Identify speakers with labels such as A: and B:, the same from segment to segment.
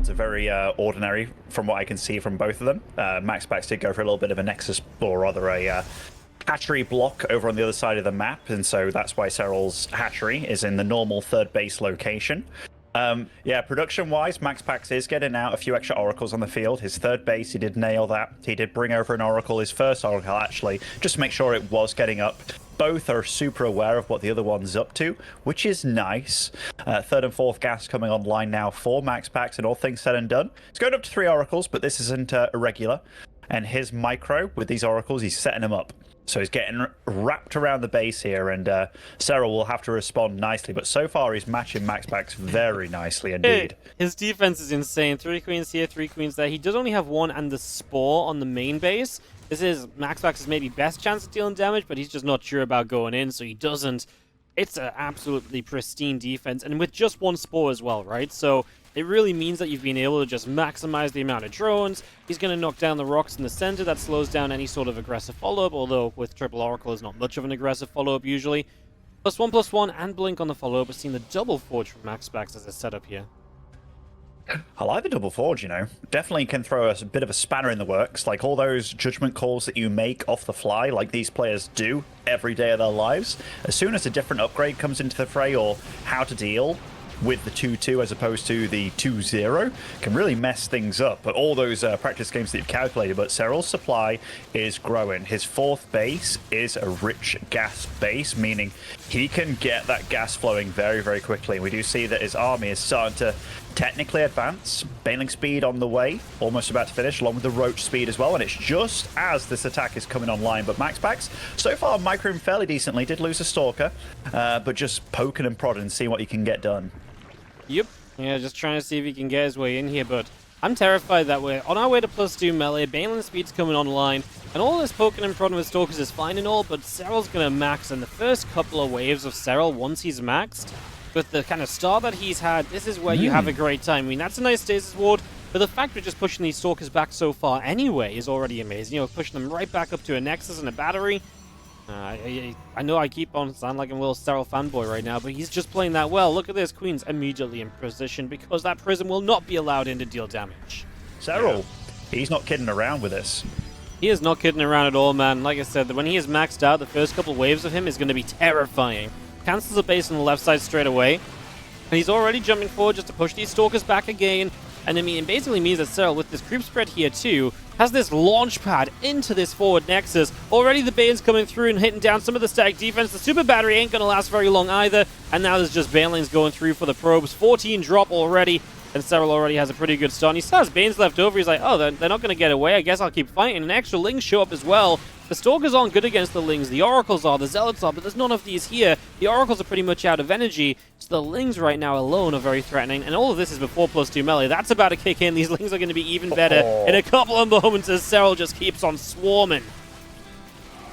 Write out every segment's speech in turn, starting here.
A: builds are very ordinary from what I can see from both of them. Maxpax did go for a little bit of a Nexus, or rather a hatchery block over on the other side of the map, and so that's why Serral's hatchery is in the normal third base location. Yeah, production-wise, Maxpax is getting out a few extra oracles on the field. His third base, he did nail that. He did bring over an oracle, his first oracle actually, just to make sure it was getting up. Both are super aware of what the other one's up to, which is nice. Third and fourth gas coming online now for Maxpax, and all things said and done. It's going up to 3 oracles, but this isn't irregular. And his micro, with these oracles, he's setting them up. So he's getting wrapped around the base here, and Serral will have to respond nicely. But so far, he's matching Maxpax very nicely indeed.
B: His defense is insane. 3 queens here, 3 queens there. He does only have 1 and the Spore on the main base. This is Maxpax's maybe best chance of dealing damage, but he's just not sure about going in, so he doesn't. It's an absolutely pristine defense, and with just 1 Spore as well, right? So it really means that you've been able to just maximize the amount of drones. He's going to knock down the rocks in the center. That slows down any sort of aggressive follow-up, although with Triple Oracle is not much of an aggressive follow-up usually. +1/+1 and Blink on the follow-up. We've seen the double Forge from Maxpax as a setup here.
A: I like the double forge, you know. Definitely can throw a bit of a spanner in the works. Like all those judgment calls that you make off the fly, like these players do every day of their lives. As soon as a different upgrade comes into the fray, or how to deal with the 2-2 as opposed to the 2-0, can really mess things up. But all those practice games that you've calculated, but Serral's supply is growing. His fourth base is a rich gas base, meaning he can get that gas flowing very, very quickly. And we do see that his army is starting to technically advance. Baneling speed on the way, almost about to finish, along with the Roach speed as well. And it's just as this attack is coming online. But Maxpax, so far, microing fairly decently. Did lose a Stalker, but just poking and prodding and seeing what he can get done.
B: Yep. Yeah, just trying to see if he can get his way in here, but I'm terrified that we're on our way to +2 melee. Baneling speed's coming online, and all this poking and prodding with Stalkers is fine and all, but Serral's going to max, and the first couple of waves of Serral, once he's maxed, with the kind of start that he's had, this is where you have a great time. I mean, that's a nice stasis ward, but the fact we're just pushing these Stalkers back so far anyway is already amazing. You know, pushing them right back up to a Nexus and a battery. I know I keep on sounding like I'm a little Serral fanboy right now, but he's just playing that well. Look at this, Queen's immediately in position because that Prism will not be allowed in to deal damage.
A: Serral, he's not kidding around with this.
B: He is not kidding around at all, man. Like I said, when he is maxed out, the first couple waves of him is going to be terrifying. Cancels the base on the left side straight away, and he's already jumping forward just to push these Stalkers back again. And I mean, it basically means that Serral, with this creep spread here too, has this launch pad into this forward Nexus. Already the Bane's coming through and hitting down some of the static defense. The super battery ain't going to last very long either. And now there's just Banelings going through for the probes. 14 drop already, and Serral already has a pretty good start. And he still has Banes left over. He's like, oh, they're not going to get away. I guess I'll keep fighting. And extra Lings show up as well. The Stalkers aren't good against the Lings. The Oracles are, the Zealots are, but there's none of these here. The Oracles are pretty much out of energy, so the Lings right now alone are very threatening, and all of this is before +2 melee. That's about to kick in. These Lings are going to be even better in a couple of moments as Serral just keeps on swarming.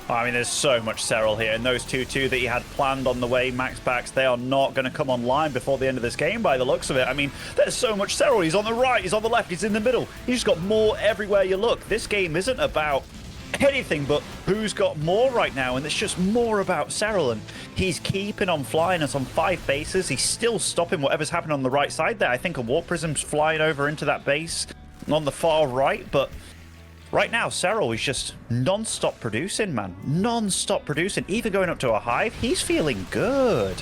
A: I mean, there's so much Serral here, and those 2-2 that he had planned on the way, Maxpax, they are not going to come online before the end of this game by the looks of it. I mean, there's so much Serral. He's on the right, he's on the left, he's in the middle. He's just got more everywhere you look. This game isn't about anything but who's got more right now, and it's just more about Serral, and he's keeping on flying us on 5 bases. He's still stopping whatever's happening on the right side there. I think a Warp Prism's flying over into that base on the far right, but right now Serral is just non-stop producing, man. Non-stop producing, even going up to a Hive. He's feeling good.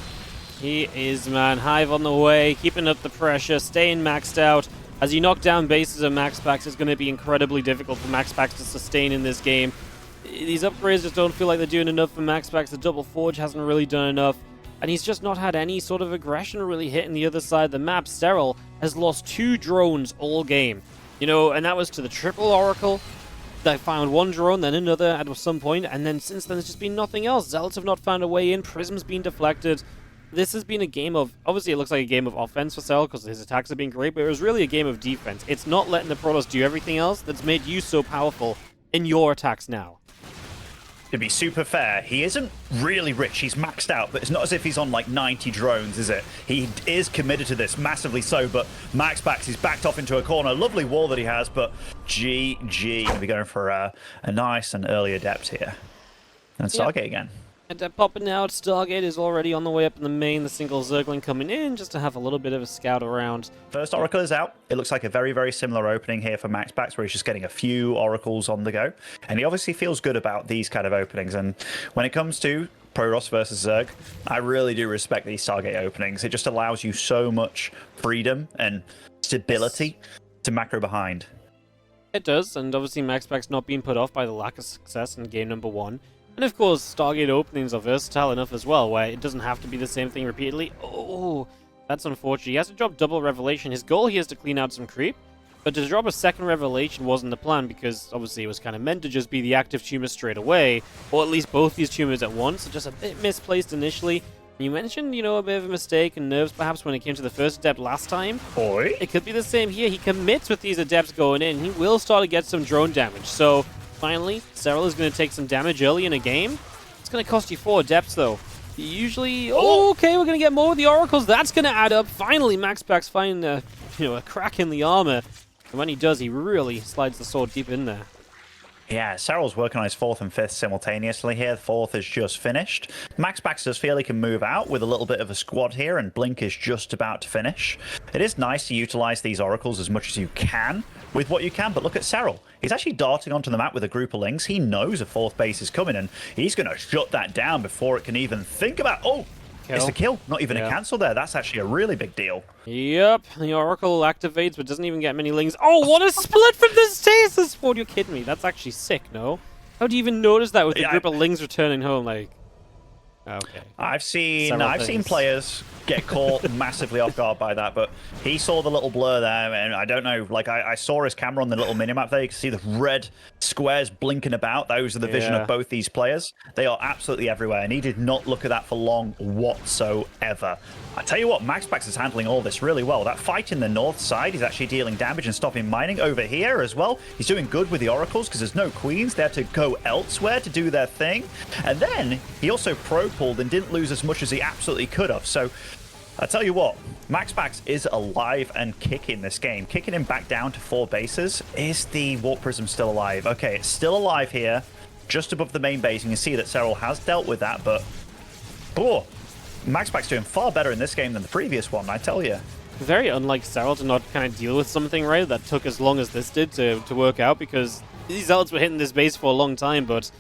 B: He is, man. Hive on the way, keeping up the pressure, staying maxed out. As you knock down bases of Maxpax, it's going to be incredibly difficult for Maxpax to sustain in this game. These upgrades just don't feel like they're doing enough for Maxpax. The double Forge hasn't really done enough, and he's just not had any sort of aggression really hitting the other side of the map. Serral has lost 2 drones all game, you know, and that was to the triple Oracle. They found 1 drone, then another at some point, and then since then there's just been nothing else. Zealots have not found a way in. Prism's been deflected. This has been a game of, obviously it looks like a game of offense for Serral because his attacks have been great, but it was really a game of defense. It's not letting the Protoss do everything else that's made you so powerful in your attacks now.
A: To be super fair, he isn't really rich. He's maxed out, but it's not as if he's on like 90 drones, is it? He is committed to this, massively so, but Maxpax is backed off into a corner. Lovely wall that he has, but GG. Going to be going for a nice and early adept here. And Stargate again.
B: And popping out, Stargate is already on the way up in the main, the single Zergling coming in just to have a little bit of a scout around.
A: First Oracle is out. It looks like a very, very similar opening here for Maxpax, where he's just getting a few Oracles on the go. And he obviously feels good about these kind of openings. And when it comes to Protoss versus Zerg, I really do respect these Stargate openings. It just allows you so much freedom and stability to macro behind.
B: It does, and obviously Maxpax not being put off by the lack of success in game number 1. And of course, Stargate openings are versatile enough as well, where it doesn't have to be the same thing repeatedly. Oh, that's unfortunate. He has to drop double Revelation. His goal here is to clean out some creep, but to drop a second Revelation wasn't the plan, because obviously it was kind of meant to just be the active tumor straight away, or at least both these tumors at once, so just a bit misplaced initially. You mentioned, a bit of a mistake and nerves perhaps when it came to the first Adept last time.
A: Boy.
B: It could be the same here. He commits with these Adepts going in. He will start to get some drone damage, so finally, Serral is going to take some damage early in a game. It's going to cost you 4 Adepts, though. Usually... Oh, okay, we're going to get more with the Oracles. That's going to add up. Finally, Maxpax finds a crack in the armor. And when he does, he really slides the sword deep in there.
A: Yeah, Serral's working on his 4th and 5th simultaneously here. 4th is just finished. Maxpax does feel he can move out with a little bit of a squad here, and Blink is just about to finish. It is nice to utilize these Oracles as much as you can with what you can, but look at Serral. He's actually darting onto the map with a group of Lings. He knows a 4th base is coming, and he's going to shut that down before it can even think about... Oh!
B: Kill.
A: It's a kill, not even a cancel there. That's actually a really big deal.
B: Yep, the Oracle activates, but doesn't even get many Lings. Oh, what a split from the stasis sword! You're kidding me. That's actually sick, no? How do you even notice that with a group of Lings returning home? Like, okay.
A: I've seen players get caught massively off guard by that, but he saw the little blur there, and I don't know, like I saw his camera on the little minimap there. You can see the red squares blinking about. Those are the vision of both these players. They are absolutely everywhere, and he did not look at that for long whatsoever. I tell you what, Maxpax is handling all this really well. That fight in the north side, he's actually dealing damage and stopping mining. Over here as well, he's doing good with the Oracles because there's no Queens there to go elsewhere to do their thing. And then he also pro-pulled and didn't lose as much as he absolutely could have. So I tell you what, Maxpax is alive and kicking this game. Kicking him back down to 4 bases. Is the Warp Prism still alive? Okay, it's still alive here, just above the main base. You can see that Serral has dealt with that, but... Oh, Maxpax doing far better in this game than the previous one, I tell you.
B: Very unlike Serral to not kind of deal with something, right, that took as long as this did to work out, because these Zealots were hitting this base for a long time, but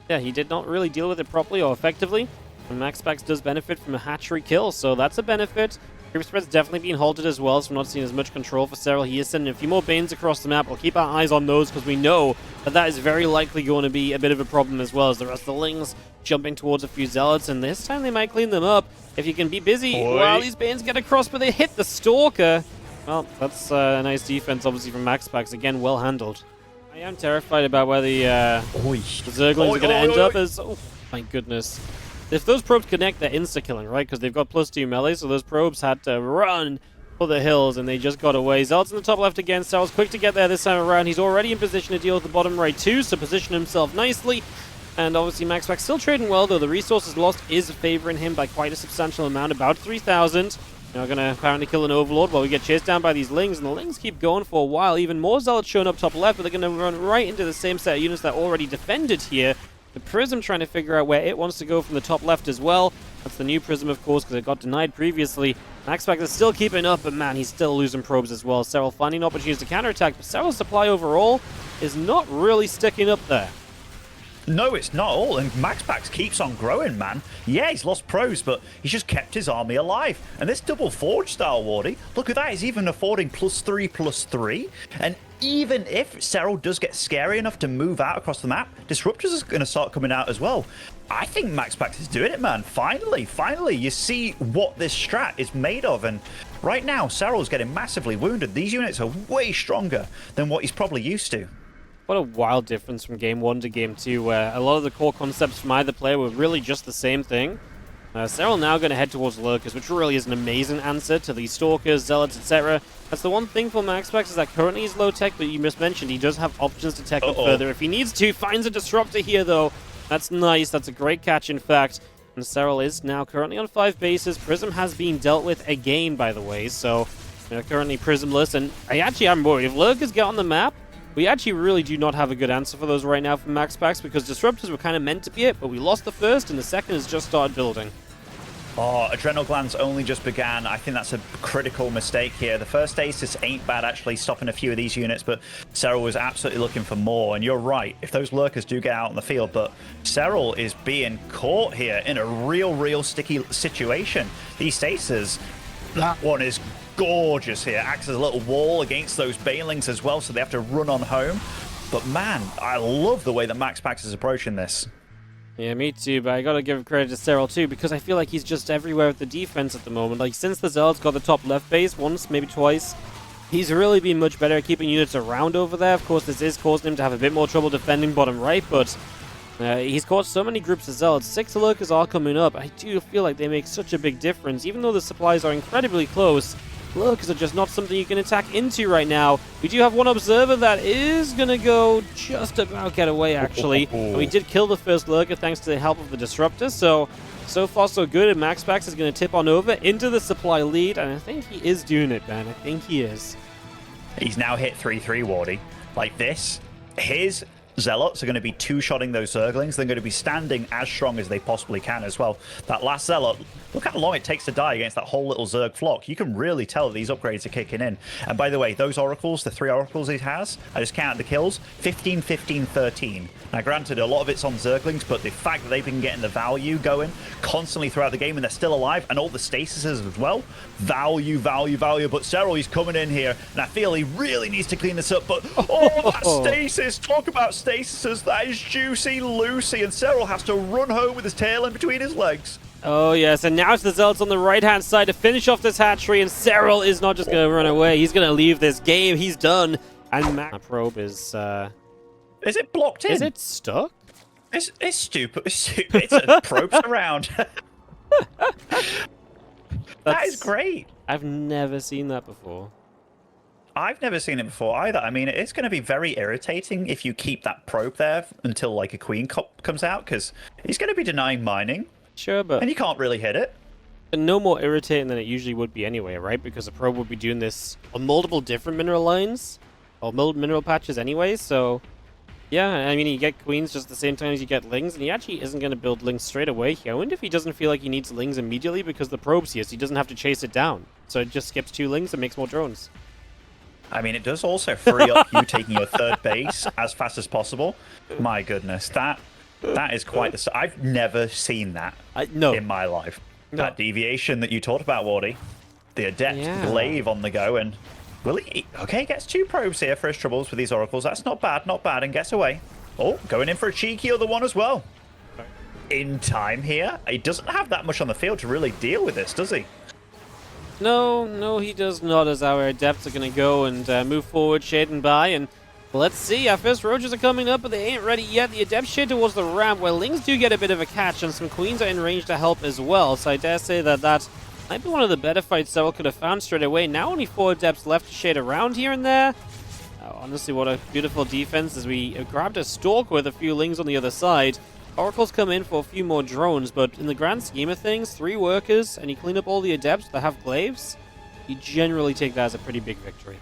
B: yeah, he did not really deal with it properly or effectively. And Maxpax does benefit from a hatchery kill, so that's a benefit. Creep spread's definitely being halted as well, so we're not seeing as much control for Serral. He is sending a few more Banes across the map. We'll keep our eyes on those because we know that that is very likely going to be a bit of a problem as well, as the rest of the Lings jumping towards a few Zealots, and this time they might clean them up if you can be busy while these Banes get across, but they hit the Stalker. Well, that's a nice defense, obviously, from Maxpax. Again, well handled. I am terrified about where the Zerglings are going to end up as... Oh, my goodness. If those probes connect, they're insta-killing, right? Because they've got +2 melee, so those probes had to run for the hills, and they just got away. Zealot's in the top left again. Serral's quick to get there this time around. He's already in position to deal with the bottom right too, so position himself nicely. And obviously Maxpax still trading well, though. The resources lost is favoring him by quite a substantial amount, about 3,000. Now going to apparently kill an Overlord while we get chased down by these Lings, and the Lings keep going for a while. Even more Zealots showing up top left, but they're going to run right into the same set of units that already defended here. The Prism trying to figure out where it wants to go from the top left as well. That's the new Prism, of course, because it got denied previously. Maxpax is still keeping up, but man, he's still losing probes as well. Serral finding opportunities to counterattack, but Serral's supply overall is not really sticking up there.
A: No, it's not all, and Maxpax keeps on growing, man. Yeah, he's lost pros, but he's just kept his army alive. And this double forge style Wardy, look at that, he's even affording +3/+3. And even if Serral does get scary enough to move out across the map, Disruptors is going to start coming out as well. I think Maxpax is doing it, man. Finally, you see what this strat is made of, and right now, Serral's getting massively wounded. These units are way stronger than what he's probably used to.
B: What a wild difference from Game 1 to Game 2, where a lot of the core concepts from either player were really just the same thing. Serral now going to head towards Lurkers, which really is an amazing answer to these Stalkers, Zealots, etc. That's the one thing for Maxpax, is that currently he's low tech, but you just mentioned he does have options to tech up further if he needs to. Finds a Disruptor here, though. That's nice. That's a great catch, in fact. And Serral is now currently on 5 bases. Prism has been dealt with again, by the way, so currently Prismless. And I'm worried. If Lurkers get on the map, We actually really do not have a good answer for those right now from Maxpax, because Disruptors were kind of meant to be it, but we lost the first, and the second has just started building.
A: Oh, Adrenal Glands only just began. I think that's a critical mistake here. The first Aces ain't bad, actually, stopping a few of these units, but Serral was absolutely looking for more. And you're right, if those Lurkers do get out on the field, but Serral is being caught here in a real sticky situation. These Staces, that one is gorgeous here. Acts as a little wall against those Banelings as well, so they have to run on home. But man, I love the way that Maxpax is approaching this.
B: Yeah, me too, but I gotta give credit to Serral too, because I feel like he's just everywhere with the defense at the moment. Like, since the Zealot's got the top left base once, maybe twice, he's really been much better at keeping units around over there. Of course, this is causing him to have a bit more trouble defending bottom right, but he's caught so many groups of Zealots. 6 Lurkers are coming up. I do feel like they make such a big difference. Even though the supplies are incredibly close, Lurkers are just not something you can attack into right now. We do have one observer that is going to go just about get away, actually. And we did kill the first Lurker thanks to the help of the Disruptor, so far so good. And Maxpax is going to tip on over into the supply lead, and I think he is doing it, man. I think he is.
A: He's now hit 3-3, Wardy. Like this, his Zealots are going to be two-shotting those Zerglings. They're going to be standing as strong as they possibly can as well. That last Zealot, look how long it takes to die against that whole little Zerg flock. You can really tell that these upgrades are kicking in. And by the way, those Oracles, the 3 Oracles he has, I just counted the kills, 15, 15, 13. Now granted, a lot of it's on Zerglings, but the fact that they've been getting the value going constantly throughout the game and they're still alive, and all the stasises as well, value. But Serral, he's coming in here, and I feel he really needs to clean this up, but oh, that stasis, talk about stasises, that is juicy, Lucy, and Serral has to run home with his tail in between his legs.
B: Oh yes, and now it's the Zealots on the right-hand side to finish off this hatchery, and Serral is not just going to run away, he's going to leave this game, he's done. And probe is
A: it blocked in?
B: Is it stuck?
A: It's stupid. It's a probe's around. That is great.
B: I've never seen that before.
A: I've never seen it before either. I mean, it's going to be very irritating if you keep that probe there until like a queen comes out, because he's going to be denying mining.
B: Sure, but...
A: And you can't really hit it.
B: No more irritating than it usually would be anyway, right? Because a probe would be doing this on multiple different mineral lines, or mineral patches anyway, so... Yeah, I mean, you get queens just at the same time as you get lings, and he actually isn't going to build lings straight away. I wonder if he doesn't feel like he needs lings immediately because the probe's here, so he doesn't have to chase it down. So it just skips 2 lings and makes more drones.
A: I mean, it does also free up you taking your third base as fast as possible. My goodness, that is quite the... I've never seen that in my life. No. That deviation that you talked about, Wardy. The Adept Glaive on the go, and... Will he? Okay, gets 2 probes here for his troubles with these Oracles. That's not bad, and gets away. Oh, going in for a cheeky other one as well. In time here. He doesn't have that much on the field to really deal with this, does he?
B: No, he does not, as our Adepts are going to go and move forward, shading by, and let's see. Our first Roaches are coming up, but they ain't ready yet. The Adepts shade towards the ramp, where Lings do get a bit of a catch, and some Queens are in range to help as well, so I dare say that might be one of the better fights Serral could have found straight away. Now only 4 Adepts left to shade around here and there. Honestly, what a beautiful defense as we grabbed a Stalk with a few Lings on the other side. Oracles come in for a few more drones, but in the grand scheme of things, 3 workers, and you clean up all the Adepts that have glaives, you generally take that as a pretty big victory.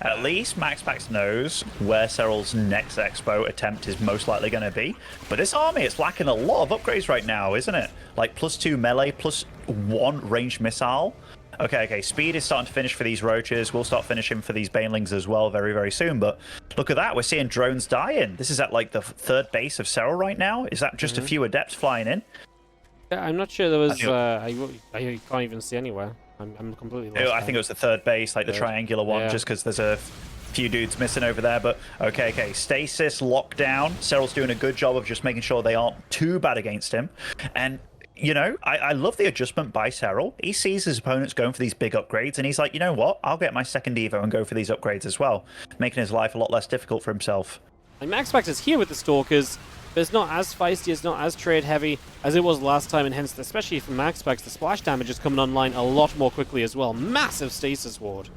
A: At least Maxpax knows where Serral's next Expo attempt is most likely going to be. But this army, it's lacking a lot of upgrades right now, isn't it? Like +2 melee, +1 ranged missile. Okay, speed is starting to finish for these Roaches. We'll start finishing for these Banelings as well very soon. But look at that, we're seeing drones dying. This is at like the 3rd base of Serral right now. Is that just a few Adepts flying in?
B: Yeah, I'm not sure there was... I can't even see anywhere. I'm completely lost.
A: I think it was the 3rd base, like the triangular one, just because there's a few dudes missing over there. But okay, stasis, lockdown. Serral's doing a good job of just making sure they aren't too bad against him. And, you know, I love the adjustment by Serral. He sees his opponents going for these big upgrades, and he's like, you know what? I'll get my second Evo and go for these upgrades as well, making his life a lot less difficult for himself.
B: And Maxpax is here with the Stalkers, but it's not as feisty, it's not as trade heavy as it was last time, and hence, especially for Maxpax, the splash damage is coming online a lot more quickly as well. Massive stasis ward.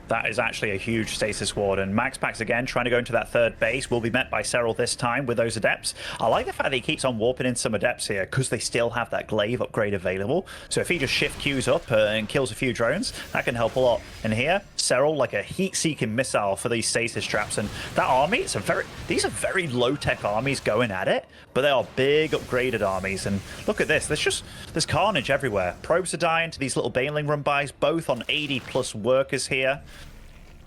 A: That is actually a huge stasis ward, and Maxpax again trying to go into that third base will be met by Serral this time with those adepts. I like the fact that he keeps on warping in some adepts here because they still have that glaive upgrade available. So if he just shift queues up and kills a few drones, that can help a lot. And here, Serral like a heat-seeking missile for these stasis traps, and that army, these are very low-tech armies going at it, but they are big upgraded armies. And look at this, there's carnage everywhere. Probes are dying to these little Baneling run-bys, both on 80+ workers here.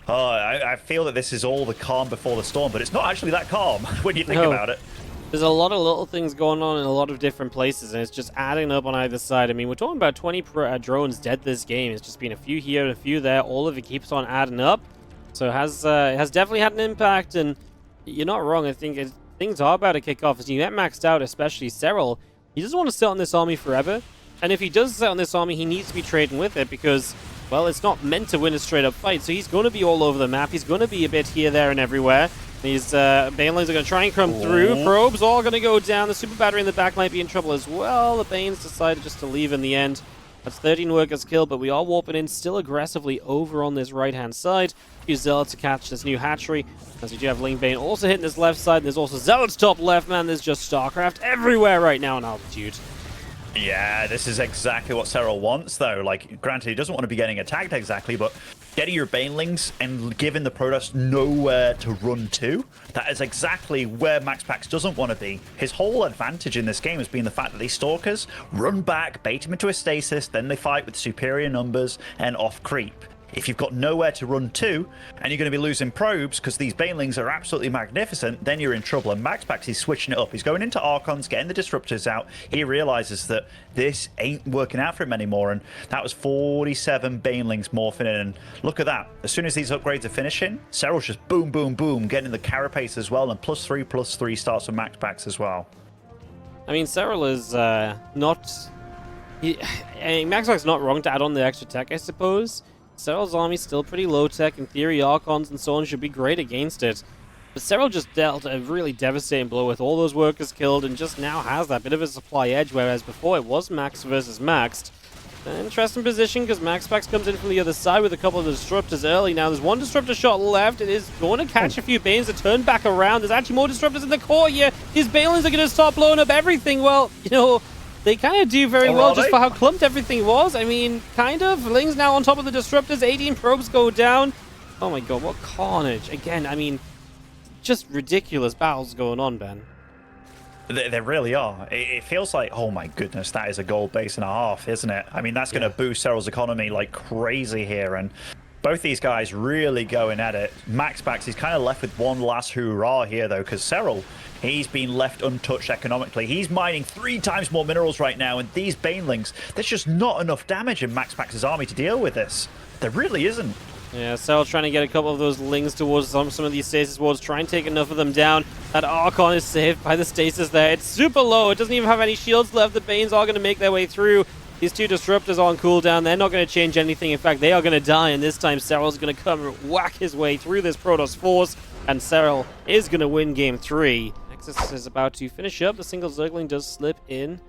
A: Oh, I feel that this is all the calm before the storm, but it's not actually that calm when you think about it.
B: There's a lot of little things going on in a lot of different places, and it's just adding up on either side. I mean, we're talking about 20 drones dead this game. It's just been a few here and a few there. All of it keeps on adding up. So it has definitely had an impact, and you're not wrong. I think things are about to kick off. As you get maxed out, especially Serral, he doesn't want to sit on this army forever. And if he does sit on this army, he needs to be trading with it because, well, it's not meant to win a straight-up fight. So he's going to be all over the map. He's going to be a bit here, there, and everywhere. These Banelings are going to try and come through. Probes all going to go down. The super battery in the back might be in trouble as well. The Banes decided just to leave in the end. That's 13 workers killed, but we are warping in still aggressively over on this right-hand side. Use Zealot to catch this new hatchery, as we do have Ling Bane also hitting this left side. There's also Zealots top left, man. There's just StarCraft everywhere right now in altitude.
A: Yeah, this is exactly what Serral wants, though. Like, granted, he doesn't want to be getting attacked exactly, but getting your Banelings and giving the Protoss nowhere to run to, that is exactly where Maxpax doesn't want to be. His whole advantage in this game has been the fact that these Stalkers run back, bait him into a stasis, then they fight with superior numbers and off creep. If you've got nowhere to run to, and you're going to be losing probes because these Banelings are absolutely magnificent, then you're in trouble. And Maxpax is switching it up. He's going into Archons, getting the Disruptors out. He realizes that this ain't working out for him anymore, and that was 47 Banelings morphing in. And look at that. As soon as these upgrades are finishing, Serral's just boom, boom, boom, getting the carapace as well, and +3/+3 starts with Maxpax as well.
B: I mean, Serral is not... Maxpax is not wrong to add on the extra tech, I suppose. Serral's army's still pretty low-tech. In theory, Archons and so on should be great against it. But Serral just dealt a really devastating blow with all those workers killed and just now has that bit of a supply edge, whereas before it was max versus maxed. An interesting position because Maxpax comes in from the other side with a couple of Disruptors early. Now there's one Disruptor shot left. It is going to catch a few Banes to turn back around. There's actually more Disruptors in the core here. These Banelings are going to start blowing up everything. Well, you know... They kind of do very well just for how clumped everything was. I mean, kind of. Ling's now on top of the Disruptors. 18 probes go down. Oh my god, what carnage. Again, I mean, just ridiculous battles going on, Ben.
A: They really are. It feels like, oh my goodness, that is a gold base and a half, isn't it? I mean, that's going to boost Serral's economy like crazy here. And both these guys really going at it. Maxpax, he's kind of left with one last hurrah here, though, because Serral, he's been left untouched economically. He's mining 3 times more minerals right now, and these Banelings, there's just not enough damage in Maxpax's army to deal with this. There really isn't.
B: Yeah, Serral trying to get a couple of those Lings towards some of these stasis wards, try and take enough of them down. That Archon is saved by the stasis there. It's super low. It doesn't even have any shields left. The Banes are going to make their way through. These 2 Disruptors on cooldown. They're not going to change anything. In fact, they are going to die, and this time Serral's going to come and whack his way through this Protoss force, and Serral is going to win game 3. Nexus is about to finish up. The single Zergling does slip in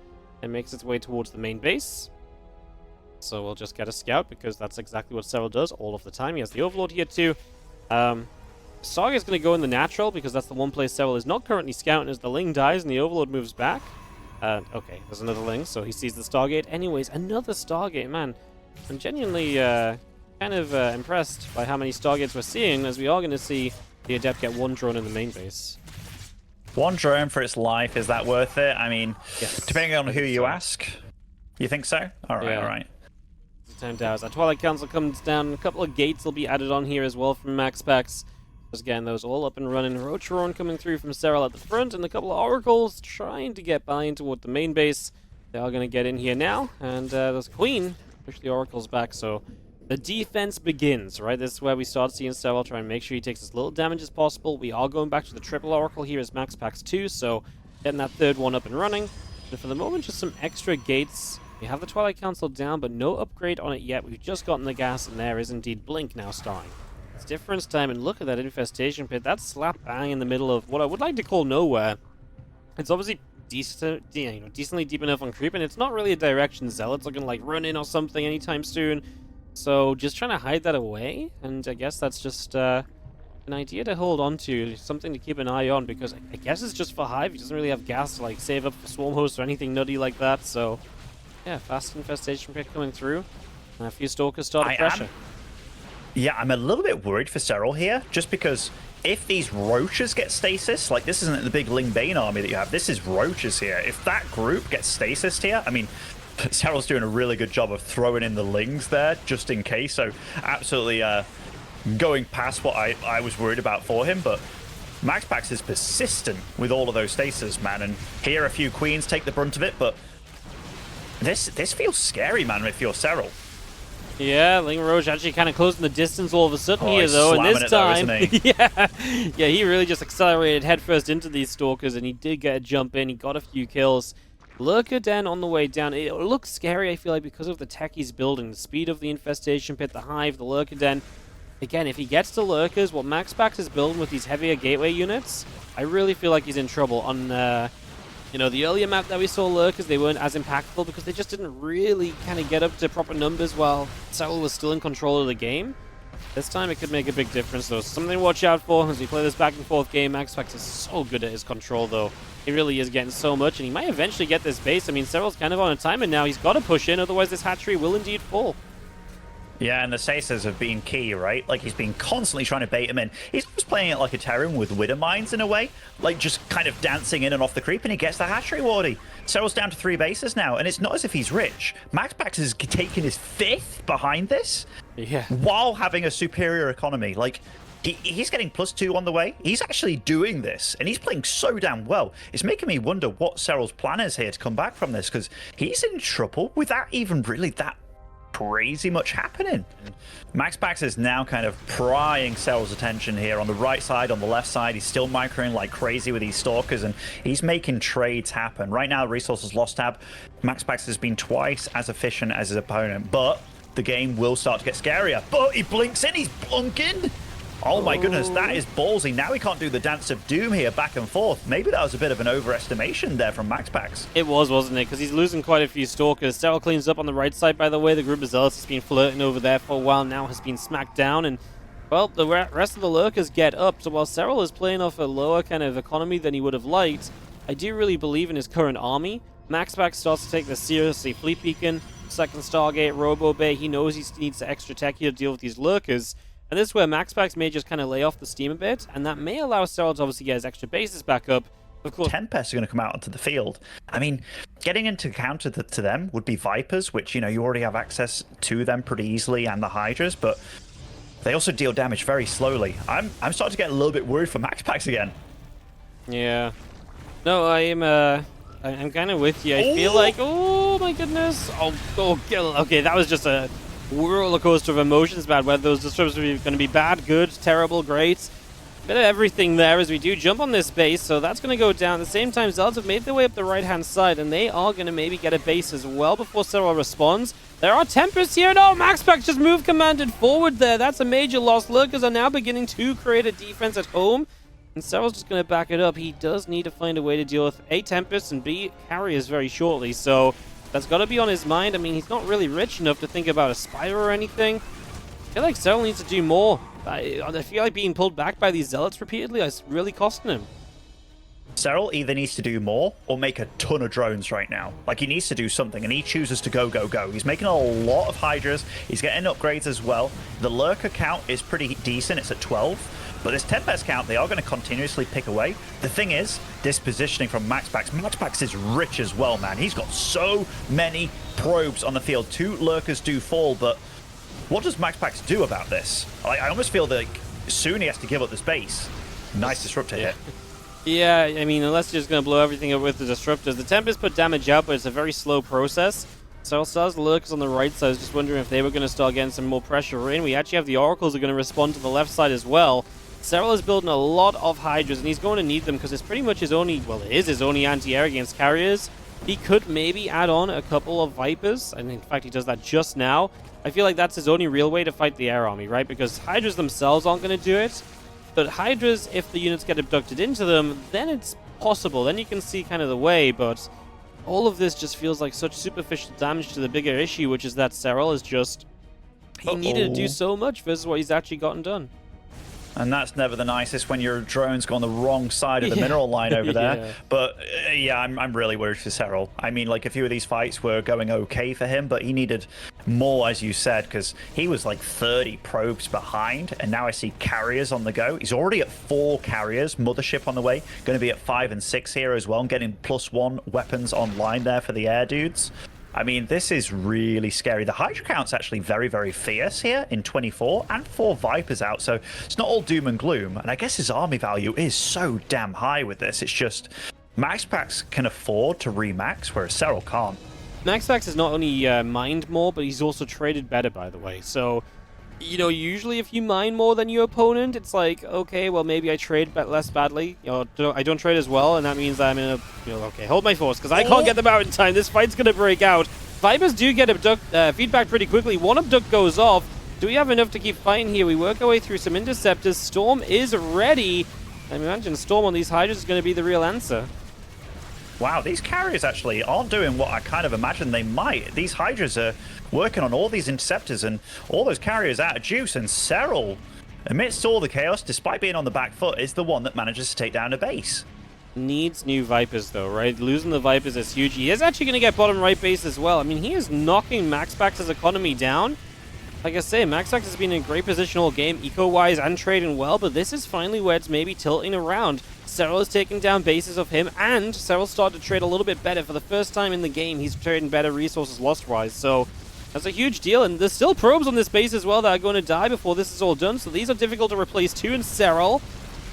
B: and makes its way towards the main base. So we'll just get a scout, because that's exactly what Serral does all of the time. He has the Overlord here too. Saga is going to go in the natural, because that's the one place Serral is not currently scouting as the Ling dies and the Overlord moves back. Okay, there's another Ling, so he sees the Stargate. Anyways, another Stargate, man. I'm genuinely kind of impressed by how many Stargates we're seeing, as we are going to see the Adept get 1 drone in the main base.
A: 1 drone for its life, is that worth it? I mean,
B: yes,
A: depending on who you ask. You think so? Alright,
B: yeah.
A: Alright.
B: Timed out. Our Twilight Council comes down. A couple of gates will be added on here as well from Maxpax. Just getting those all up and running. Rocharon coming through from Serral at the front, and a couple of Oracles trying to get by in toward the main base. They are going to get in here now, and there's Queen. Push the Oracles back, so the defense begins, right? This is where we start seeing Serral try and make sure he takes as little damage as possible. We are going back to the triple Oracle here as Maxpax 2, so getting that 3rd one up and running. And for the moment, just some extra gates. We have the Twilight Council down, but no upgrade on it yet. We've just gotten the gas, and there is indeed Blink now starting. It's difference time, and look at that infestation pit. That's slap bang in the middle of what I would like to call nowhere. It's obviously decently deep enough on creep, and it's not really a direction Zealots are going to like run in or something anytime soon. So just trying to hide that away, and I guess that's just an idea to hold on to, something to keep an eye on, because I guess it's just for Hive. He doesn't really have gas to like save up for Swarm Host or anything nutty like that, so yeah, fast infestation pick coming through, and a few Stalkers started pressure.
A: Yeah, I'm a little bit worried for Serral here, just because if these Roaches get stasis, like this isn't the big Ling Bane army that you have, this is Roaches here. If that group gets stasis here, I mean, Serral's doing a really good job of throwing in the Lings there, just in case, so absolutely going past what I was worried about for him, but Maxpax is persistent with all of those stasis, man, and here a few Queens take the brunt of it, but this feels scary, man, if you're Serral.
B: Yeah, Ling Roach actually kind of closing the distance all of a sudden here, though, and this time,
A: though, isn't he?
B: yeah, he really just accelerated headfirst into these Stalkers, and he did get a jump in. He got a few kills. Lurker Den on the way down. It looks scary, I feel like, because of the tech he's building, the speed of the infestation pit, the Hive, the Lurker Den. Again, if he gets to Lurkers, what Maxpax is building with these heavier gateway units, I really feel like he's in trouble. On you know, the earlier map that we saw Lurkers, they weren't as impactful because they just didn't really kind of get up to proper numbers while Serral was still in control of the game. This time it could make a big difference, though. Something to watch out for as we play this back and forth game. Maxpax is so good at his control, though. He really is getting so much, and he might eventually get this base. I mean, Serral's kind of on a timer now. He's got to push in, otherwise this hatchery will indeed fall.
A: Yeah, and the stasis have been key, right? Like, he's been constantly trying to bait him in. He's just playing it like a Terran with Widow Mines in a way. Like, just kind of dancing in and off the creep, and he gets the hatchery wardy. Serral's down to 3 bases now, and it's not as if he's rich. Maxpax is taking his 5th behind this, while having a superior economy. Like, he's getting +2 on the way. He's actually doing this, and he's playing so damn well. It's making me wonder what Serral's plan is here to come back from this, because he's in trouble without even really that crazy much happening. Maxpax is now kind of prying Serral's attention here on the right side, on the left side. He's still microing like crazy with these Stalkers, and he's making trades happen. Right now, resources lost tab. Maxpax has been twice as efficient as his opponent, but the game will start to get scarier. But he blinks in, he's blunking. Oh my goodness, that is ballsy. Now he can't do the Dance of Doom here back and forth. Maybe that was a bit of an overestimation there from Maxpax.
B: It was, wasn't it? Because he's losing quite a few Stalkers. Serral cleans up on the right side, by the way. The group of Zealots has been flirting over there for a while now, has been smacked down, and, well, the rest of the Lurkers get up. So while Serral is playing off a lower kind of economy than he would have liked, I do really believe in his current army. Maxpax starts to take this seriously. Fleet Beacon, second Stargate, Robo Bay. He knows he needs the extra tech here to deal with these Lurkers. And this is where Maxpax may just kind of lay off the steam a bit, and that may allow Serral to obviously get his extra bases back up. Of course,
A: Tempest are going to come out onto the field. I mean, getting into counter to them would be Vipers, which, you know, you already have access to them pretty easily, and the Hydras, but they also deal damage very slowly. I'm starting to get a little bit worried for Maxpax again.
B: Yeah. No, I'm kind of with you. I feel like, oh my goodness. Okay, that was just a roller coaster of emotions, man. Whether those disruptors are going to be bad, good, terrible, great. Bit of everything there as we do jump on this base, so that's going to go down. At the same time, Zealots have made their way up the right-hand side, and they are going to maybe get a base as well before Serral responds. There are Tempests here. No, Maxpax just moved commanded forward there. That's a major loss. Lurkers are now beginning to create a defense at home, and Serral's just going to back it up. He does need to find a way to deal with A, Tempests, and B, carriers very shortly, so that's got to be on his mind. I mean, he's not really rich enough to think about a Spire or anything. I feel like Serral needs to do more. I feel like being pulled back by these Zealots repeatedly is really costing him.
A: Serral either needs to do more or make a ton of drones right now. Like, he needs to do something, and he chooses to go. He's making a lot of Hydras. He's getting upgrades as well. The Lurker count is pretty decent. It's at 12. But this Tempest count, they are going to continuously pick away. The thing is, this positioning from Maxpax. Maxpax is rich as well, man. He's got so many probes on the field. 2 Lurkers do fall, but what does Maxpax do about this? I almost feel like soon he has to give up this base. Nice disruptor hit.
B: Yeah, I mean, unless you're just going to blow everything up with the disruptors. The Tempest put damage out, but it's a very slow process. So stars the Lurkers on the right side. I was just wondering if they were going to start getting some more pressure in. We actually have the Oracles are going to respond to the left side as well. Serral is building a lot of Hydras, and he's going to need them because it's pretty much his only, well, it is his only anti-air against carriers. He could maybe add on a couple of Vipers, and in fact he does that just now. I feel like that's his only real way to fight the air army, right? Because Hydras themselves aren't going to do it. But Hydras, if the units get abducted into them, then it's possible. Then you can see kind of the way, but all of this just feels like such superficial damage to the bigger issue, which is that Serral is just... he needed to do so much versus what he's actually gotten done.
A: And that's never the nicest when your drone's gone the wrong side of the mineral line over there.
B: Yeah.
A: But yeah, I'm really worried for Serral. I mean, like, a few of these fights were going okay for him, but he needed more, as you said, because he was like 30 probes behind, and now I see carriers on the go. He's already at 4 carriers, Mothership on the way, going to be at 5 and 6 here as well, and getting +1 weapons online there for the air dudes. I mean, this is really scary. The Hydra count's actually very, very fierce here in 24, and 4 Vipers out, so it's not all doom and gloom. And I guess his army value is so damn high with this. It's just Maxpax can afford to remax, whereas Serral can't.
B: Maxpax has not only mined more, but he's also traded better, by the way. So, you know, usually if you mine more than your opponent, it's like, okay, well, maybe I trade less badly. You know, I don't trade as well, and that means I'm in a, you know, okay, hold my force, because I can't get them out in time. This fight's going to break out. Vipers do get feedback pretty quickly. One abduct goes off. Do we have enough to keep fighting here? We work our way through some interceptors. Storm is ready. I imagine Storm on these Hydras is going to be the real answer.
A: Wow, these carriers actually aren't doing what I kind of imagined they might. These Hydras are working on all these interceptors and all those carriers out of juice, and Serral, amidst all the chaos, despite being on the back foot, is the one that manages to take down a base.
B: Needs new Vipers, though, right? Losing the Vipers is huge. He is actually going to get bottom right base as well. I mean, he is knocking Maxpax's economy down. Like I say, Maxpax has been in a great position all game, eco-wise and trading well, but this is finally where it's maybe tilting around. Serral is taking down bases of him, and Serral started to trade a little bit better. For the first time in the game, he's trading better resources lost-wise, so that's a huge deal. And there's still probes on this base as well that are going to die before this is all done, so these are difficult to replace too, and Serral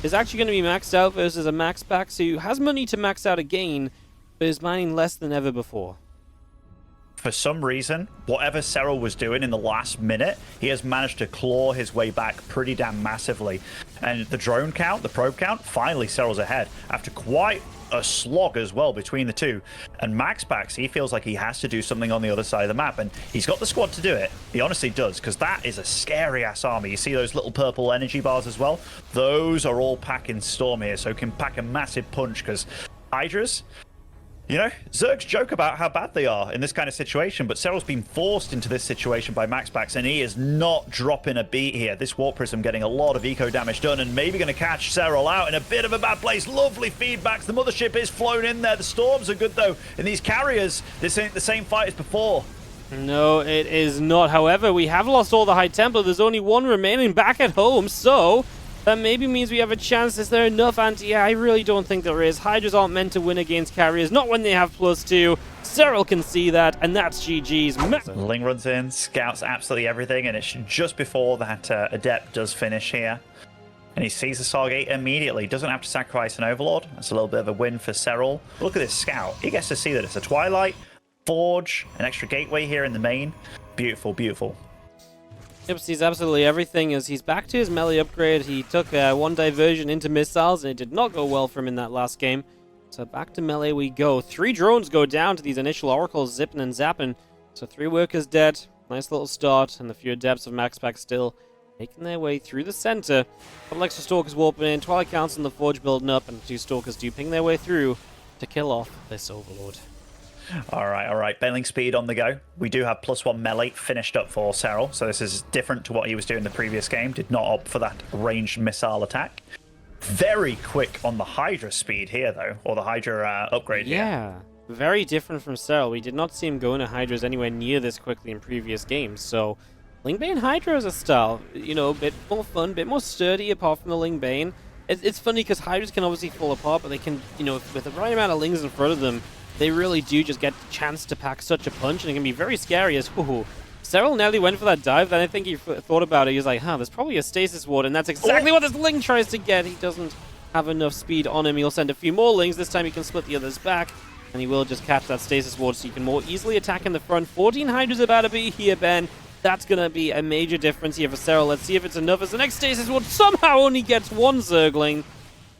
B: is actually going to be maxed out versus a Maxpax who has money to max out again, but is mining less than ever before.
A: For some reason, whatever Serral was doing in the last minute, he has managed to claw his way back pretty damn massively. And the drone count, the probe count, finally Serral's ahead after quite a slog as well between the two. And Maxpax, he feels like he has to do something on the other side of the map, and he's got the squad to do it. He honestly does, because that is a scary-ass army. You see those little purple energy bars as well? Those are all packing Storm here, so can pack a massive punch, because Hydras, you know, Zergs joke about how bad they are in this kind of situation, but Serral's been forced into this situation by Maxpax, and he is not dropping a beat here. This Warp Prism getting a lot of eco damage done, and maybe going to catch Serral out in a bit of a bad place. Lovely feedbacks. The Mothership is flown in there. The Storms are good, though. And these carriers, this ain't the same fight as before.
B: No, it is not. However, we have lost all the High Templar. There's only one remaining back at home, so that maybe means we have a chance. Is there enough anti? I really don't think there is. Hydras aren't meant to win against carriers, not when they have +2. Serral can see that, and that's GG's.
A: Ling runs in, scouts absolutely everything, and it's just before that Adept does finish here. And he sees the Stargate immediately. Doesn't have to sacrifice an Overlord. That's a little bit of a win for Serral. Look at this scout. He gets to see that it's a Twilight, Forge, an extra gateway here in the main. Beautiful, beautiful.
B: Yep, sees absolutely everything as he's back to his melee upgrade. He took one diversion into missiles, and it did not go well for him in that last game. So back to melee we go. 3 drones go down to these initial oracles, zipping and zapping. So 3 workers dead. Nice little start, and the few adepts of Maxpax still making their way through the center. Couple extra stalkers warping in, Twilight Council and the Forge building up, and 2 stalkers do ping their way through to kill off this Overlord.
A: All right. Bailing speed on the go. We do have +1 melee finished up for Serral, so this is different to what he was doing in the previous game. Did not opt for that ranged missile attack. Very quick on the Hydra speed here, though, or the Hydra upgrade here.
B: Yeah, very different from Serral. We did not see him go into Hydras anywhere near this quickly in previous games, so Lingbane Hydra as a style, you know, a bit more fun, a bit more sturdy apart from the Lingbane. It's funny because Hydras can obviously fall apart, but they can, you know, with the right amount of Lings in front of them, they really do just get the chance to pack such a punch, and it can be very scary as, ooh. Serral nearly went for that dive, then I think he thought about it. He was like, there's probably a stasis ward, and that's exactly what this Ling tries to get. He doesn't have enough speed on him. He'll send a few more Lings. This time he can split the others back, and he will just catch that stasis ward so you can more easily attack in the front. 14 Hydras about to be here, Ben. That's going to be a major difference here for Serral. Let's see if it's enough as the next stasis ward somehow only gets 1 Zergling.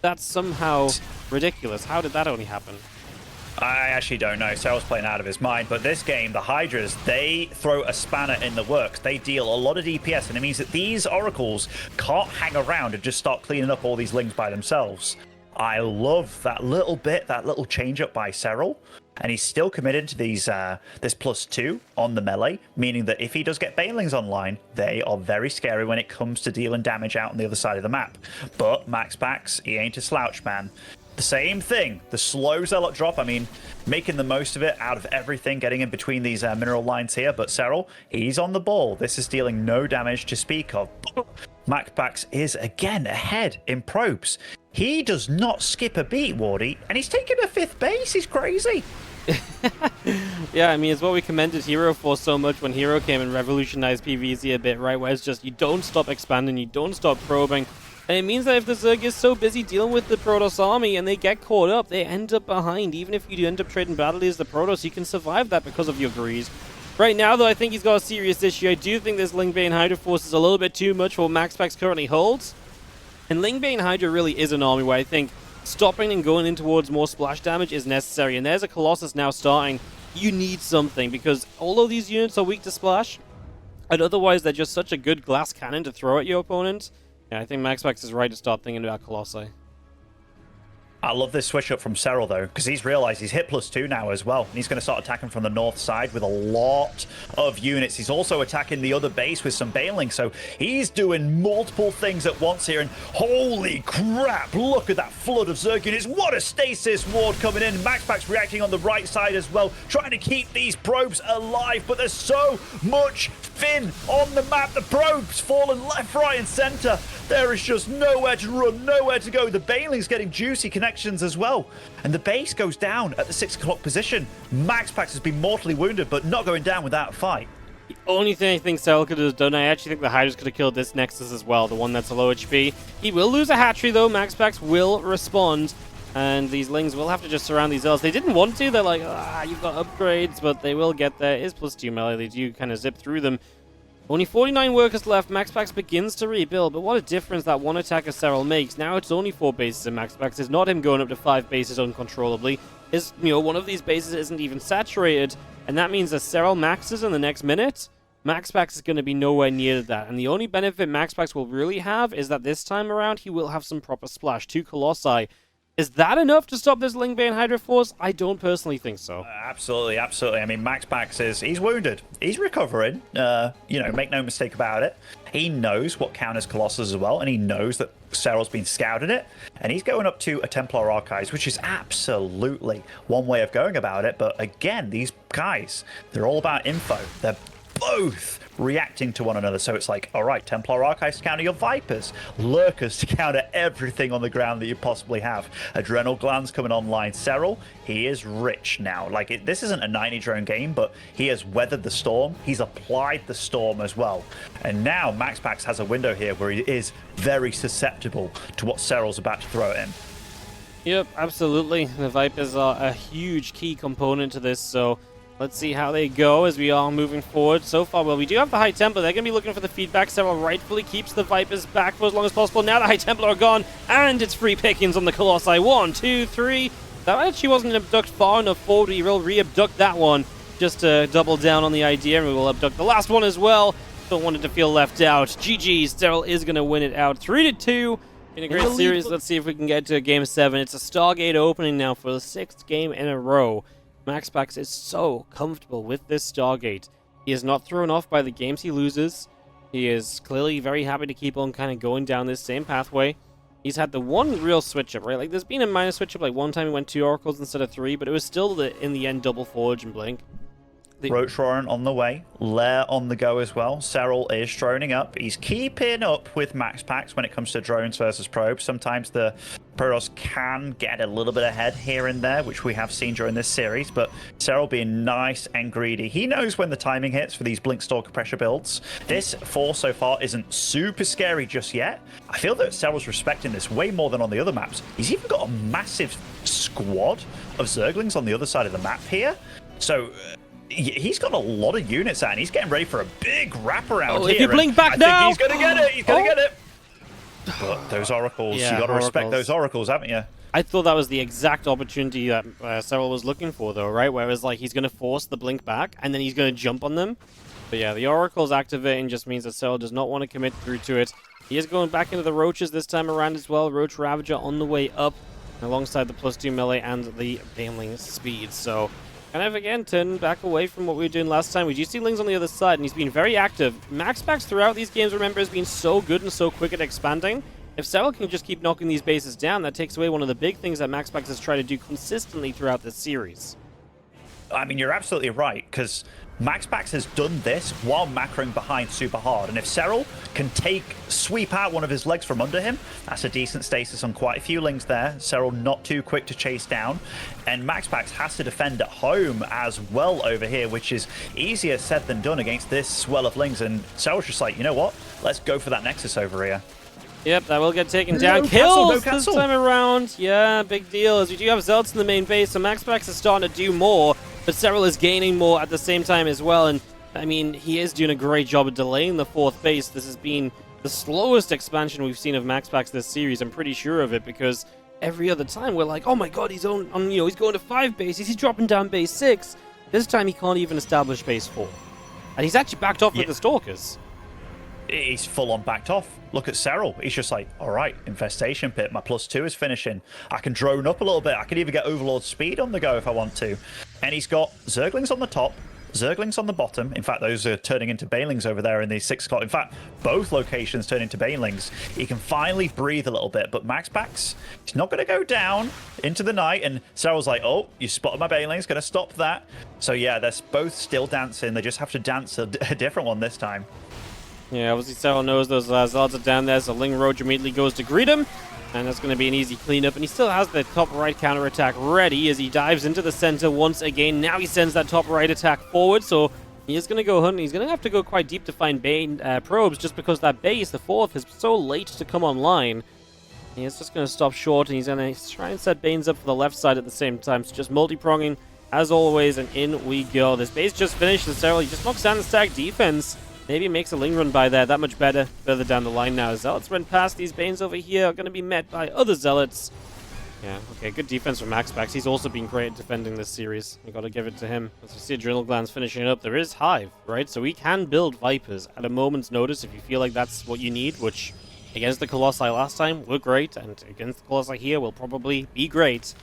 B: That's somehow ridiculous. How did that only happen?
A: I actually don't know. Serral's playing out of his mind, but this game, the Hydras, they throw a spanner in the works. They deal a lot of DPS, and it means that these Oracles can't hang around and just start cleaning up all these Lings by themselves. I love that little bit, that little change up by Serral. and he's still committed to these this +2 on the melee, meaning that if he does get Banelings online, they are very scary when it comes to dealing damage out on the other side of the map. But Maxpax, he ain't a slouch, man. The same thing, the slow Zealot drop, I mean, making the most of it out of everything, getting in between these mineral lines here, but Serral, he's on the ball. This is dealing no damage to speak of. Maxpax is again ahead in probes. He does not skip a beat, Wardy, and he's taking a 5th base. He's crazy.
B: Yeah, I mean, it's what we commended Hero for so much when Hero came and revolutionized PvZ a bit, right? Where it's just, you don't stop expanding, you don't stop probing. And it means that if the Zerg is so busy dealing with the Protoss army and they get caught up, they end up behind. Even if you do end up trading battle as the Protoss, you can survive that because of your grease. Right now, though, I think he's got a serious issue. I do think this Lingbane Hydra Force is a little bit too much for what Maxpax currently holds. And Lingbane Hydra really is an army where I think stopping and going in towards more splash damage is necessary. And there's a Colossus now starting. You need something, because although these units are weak to splash, and otherwise they're just such a good glass cannon to throw at your opponent, yeah, I think Maxpax is right to start thinking about Colossi.
A: I love this switch up from Serral, though, because he's realized he's hit +2 now as well. And he's going to start attacking from the north side with a lot of units. He's also attacking the other base with some Banelings, so he's doing multiple things at once here. And holy crap, look at that flood of Zerg units. What a stasis ward coming in. Maxpax reacting on the right side as well, trying to keep these probes alive. But there's so much Finn on the map. The probes falling left, right, and center. There is just nowhere to run, nowhere to go. The Banelings getting juicy connections as well. And the base goes down at the 6 o'clock position. Maxpax has been mortally wounded, but not going down without a fight.
B: The only thing I think Serral could have done, I actually think the Hydras could have killed this Nexus as well, the one that's a low HP. He will lose a hatchery, though. Maxpax will respond. And these Lings will have to just surround these Elves. They didn't want to. They're like, you've got upgrades, but they will get there. It is +2 melee. They do kind of zip through them. Only 49 workers left. Maxpax begins to rebuild, but what a difference that one attack of Serral makes. Now it's only 4 bases in Maxpax. It's not him going up to 5 bases uncontrollably. It's, one of these bases isn't even saturated, and that means that Serral maxes in the next minute. Maxpax is going to be nowhere near that, and the only benefit Maxpax will really have is that this time around he will have some proper splash. 2 Colossi. Is that enough to stop this Lingbane Hydra Force? I don't personally think so.
A: Absolutely, absolutely. I mean, Maxpax he's wounded. He's recovering. Make no mistake about it. He knows what counters Colossus as well, and he knows that Serral's been scouting it, and he's going up to a Templar Archives, which is absolutely one way of going about it. But again, these guys, they're all about info. They're both reacting to one another, so it's like, all right, Templar Archives to counter your Vipers, Lurkers to counter everything on the ground that you possibly have. Adrenal Glands coming online. Serral, he is rich now. Like, this isn't a 90 drone game, but he has weathered the storm. He's applied the storm as well, and now Maxpax has a window here where he is very susceptible to what Serral's about to throw at him.
B: Yep, absolutely. The Vipers are a huge key component to this, so let's see how they go as we are moving forward. So far, well, we do have the High Templar. They're going to be looking for the feedback. Serral rightfully keeps the Vipers back for as long as possible. Now the High Templar are gone, and it's free pickings on the Colossi. 1, 2, 3. That actually wasn't abduct far enough forward. We will re-abduct that one just to double down on the idea, and we will abduct the last one as well. Don't want it to feel left out. GG's. Serral is going to win it out 3-2 in a great series. Let's see if we can get to Game 7. It's a Stargate opening now for the 6th game in a row. Maxpax is so comfortable with this Stargate. He is not thrown off by the games he loses. He is clearly very happy to keep on kind of going down this same pathway. He's had the one real switch up, right? Like, there's been a minor switch up, like one time he went 2 Oracles instead of 3, but it was still, in the end, double Forge and Blink.
A: Roach Roaring on the way, Lair on the go as well. Serral is droning up. He's keeping up with Maxpax when it comes to drones versus probes. Sometimes the Protoss can get a little bit ahead here and there, which we have seen during this series, but Serral being nice and greedy. He knows when the timing hits for these Blink Stalker pressure builds. This force so far isn't super scary just yet. I feel that Serral's respecting this way more than on the other maps. He's even got a massive squad of Zerglings on the other side of the map here. So he's got a lot of units out, and he's getting ready for a big wraparound here.
B: If you blink back now!
A: I think he's going to get it. He's going to get it. But those oracles,
B: yeah,
A: you got to respect those oracles, haven't you?
B: I thought that was the exact opportunity that Serral was looking for, though, right? Where it was like he's going to force the blink back, and then he's going to jump on them. But yeah, the oracles activating just means that Serral does not want to commit through to it. He is going back into the Roaches this time around as well. Roach Ravager on the way up, alongside the +2 melee and the Baneling speed. So kind of, again, turning back away from what we were doing last time. We do see Ling's on the other side, and he's been very active. Maxpax throughout these games, remember, has been so good and so quick at expanding. If Serral can just keep knocking these bases down, that takes away one of the big things that Maxpax has tried to do consistently throughout this series.
A: I mean, you're absolutely right, because Maxpax has done this while macroing behind super hard, and if Serral can sweep out one of his legs from under him, that's a decent stasis on quite a few Lings there. Serral not too quick to chase down, and Maxpax has to defend at home as well over here, which is easier said than done against this swell of Lings, and Serral's just like, you know what, let's go for that Nexus over here.
B: Yep, that will get taken down. Kills this time around. Yeah, big deal, as we do have Zealots in the main base, so Maxpax is starting to do more, but Serral is gaining more at the same time as well, and I mean, he is doing a great job of delaying the 4th base. This has been the slowest expansion we've seen of Maxpax this series, I'm pretty sure of it, because every other time we're like, oh my god, he's he's going to 5 bases, he's dropping down base 6. This time he can't even establish base 4. And he's actually backed off with the Stalkers.
A: He's full on backed off. Look at Serral. He's just like, all right, Infestation Pit, my +2 is finishing. I can drone up a little bit. I can even get Overlord speed on the go if I want to. And he's got Zerglings on the top, Zerglings on the bottom. In fact, those are turning into Banelings over there in the 6 o'clock. In fact, both locations turn into Banelings. He can finally breathe a little bit, but Maxpax, he's not going to go down into the night. And Serral's like, oh, you spotted my Banelings, going to stop that. So yeah, they're both still dancing. They just have to dance a different one this time.
B: Yeah, obviously Serral knows those Zealots are down there, so Ling Roach immediately goes to greet him, and that's going to be an easy cleanup. And he still has the top right counterattack ready as he dives into the center once again. Now he sends that top right attack forward, so he is going to go hunting. He's going to have to go quite deep to find Bane probes, just because that base, the 4th, is so late to come online. He's just going to stop short, and he's going to try and set Banes up for the left side at the same time. So just multi-pronging, as always, and in we go. This base just finished, and Serral, he just knocks down the stack defense. Maybe makes a Ling run by there that much better further down the line now. Zealots run past these Banes over here, are going to be met by other Zealots. Yeah, okay, good defense from Maxpax. He's also been great at defending this series. You got to give it to him. As you see Adrenal Glands finishing up, there is Hive, right? So we can build Vipers at a moment's notice if you feel like that's what you need, which against the Colossi last time were great, and against the Colossi here will probably be great.